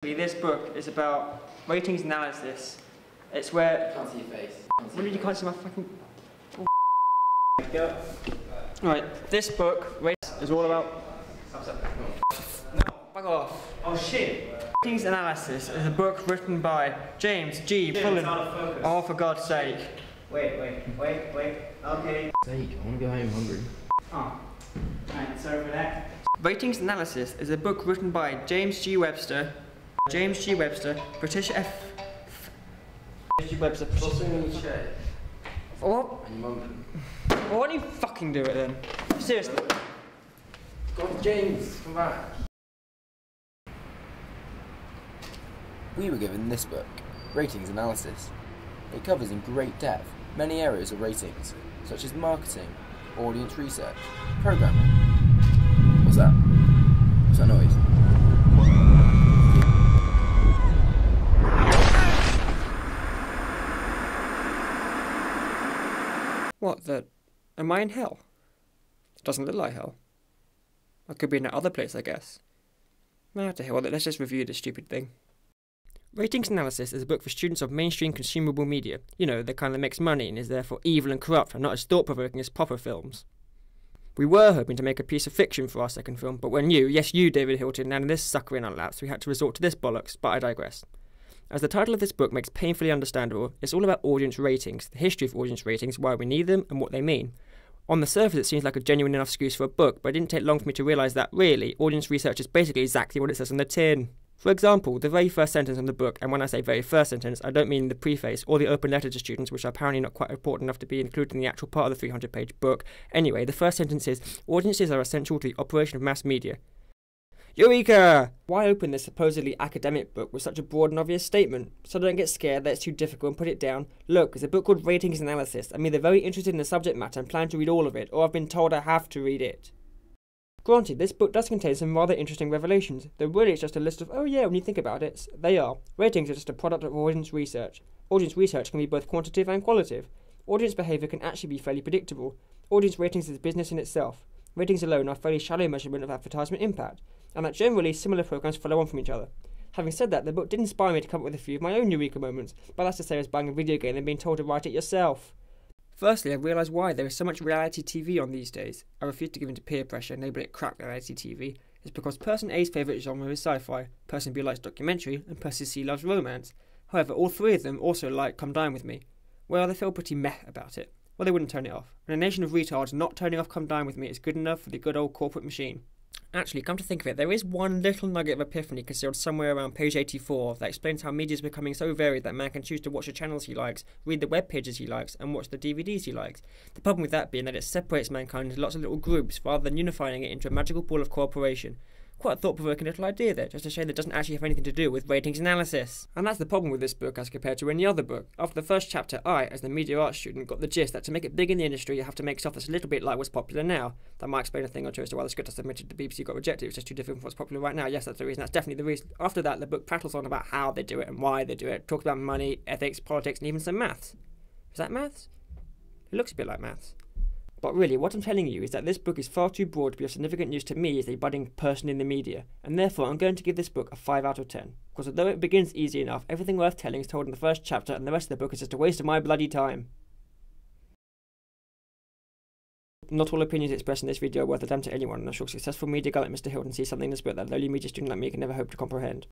This book is about ratings analysis. It's where... Can't see your face. What did you can't see my fucking... Go. Right, this book is all about... No, fuck off. Oh shit! Ratings analysis is a book written by James Wright. Oh, for God's sake. Wait. Okay. Sake, I want to go home hungry. Oh, right, sorry for that. Ratings analysis is a book written by James G. Webster, British Webster. What's in your chair? What? And your mum. Well, why don't you fucking do it then? Seriously. God, James, come back. We were given this book, Ratings Analysis. It covers in great depth many areas of ratings, such as marketing, audience research, programming. What's that? What's that noise? What, am I in hell? It doesn't look like hell. I could be in that other place, I guess. Nah, to hell with it, let's just review this stupid thing. Ratings Analysis is a book for students of mainstream consumable media. You know, the kind that makes money and is therefore evil and corrupt and not as thought-provoking as proper films. We were hoping to make a piece of fiction for our second film, but when you, yes you, David Hilton, landed this sucker in our laps, we had to resort to this bollocks, but I digress. As the title of this book makes painfully understandable, it's all about audience ratings, the history of audience ratings, why we need them, and what they mean. On the surface it seems like a genuine enough excuse for a book, but it didn't take long for me to realise that, really, audience research is basically exactly what it says on the tin. For example, the very first sentence in the book, and when I say very first sentence, I don't mean the preface or the open letter to students, which are apparently not quite important enough to be included in the actual part of the 300-page book. Anyway, the first sentence is, audiences are essential to the operation of mass media. Eureka! Why open this supposedly academic book with such a broad and obvious statement? So don't get scared that it's too difficult and put it down. Look, it's a book called Ratings Analysis. I'm either very interested in the subject matter and plan to read all of it, or I've been told I have to read it. Granted, this book does contain some rather interesting revelations, though really it's just a list of, oh yeah, when you think about it, they are. Ratings are just a product of audience research. Audience research can be both quantitative and qualitative. Audience behaviour can actually be fairly predictable. Audience ratings is a business in itself. Ratings alone are a fairly shallow measurement of advertisement impact, and that generally similar programs follow on from each other. Having said that, the book did inspire me to come up with a few of my own eureka moments, but that's the same as buying a video game and being told to write it yourself. Firstly, I realised why there is so much reality TV on these days. I refuse to give in to peer pressure and label it crap reality TV. It's because person A's favourite genre is sci-fi, person B likes documentary, and person C loves romance. However, all three of them also like Come Dine With Me. Well, they feel pretty meh about it. Well, they wouldn't turn it off. In a nation of retards, not turning off Come Dine With Me is good enough for the good old corporate machine. Actually, come to think of it, there is one little nugget of epiphany concealed somewhere around page 84 that explains how media is becoming so varied that man can choose to watch the channels he likes, read the web pages he likes, and watch the DVDs he likes. The problem with that being that it separates mankind into lots of little groups rather than unifying it into a magical ball of cooperation. Quite a thought-provoking little idea there, just a shame that it doesn't actually have anything to do with ratings analysis. And that's the problem with this book as compared to any other book. After the first chapter, I, as the media arts student, got the gist that to make it big in the industry you have to make stuff that's a little bit like what's popular now. That might explain a thing or two as to why the script I submitted to the BBC got rejected. It was just too different from what's popular right now. Yes, that's the reason. That's definitely the reason. After that, the book prattles on about how they do it and why they do it. Talks about money, ethics, politics, and even some maths. Is that maths? It looks a bit like maths. But really, what I'm telling you is that this book is far too broad to be of significant use to me as a budding person in the media, and therefore I'm going to give this book a 5 out of 10. Because although it begins easy enough, everything worth telling is told in the first chapter, and the rest of the book is just a waste of my bloody time. Not all opinions expressed in this video are worth a damn to anyone, and I'm sure successful media guy like Mr. Hilton sees something in this book that lowly media student like me can never hope to comprehend.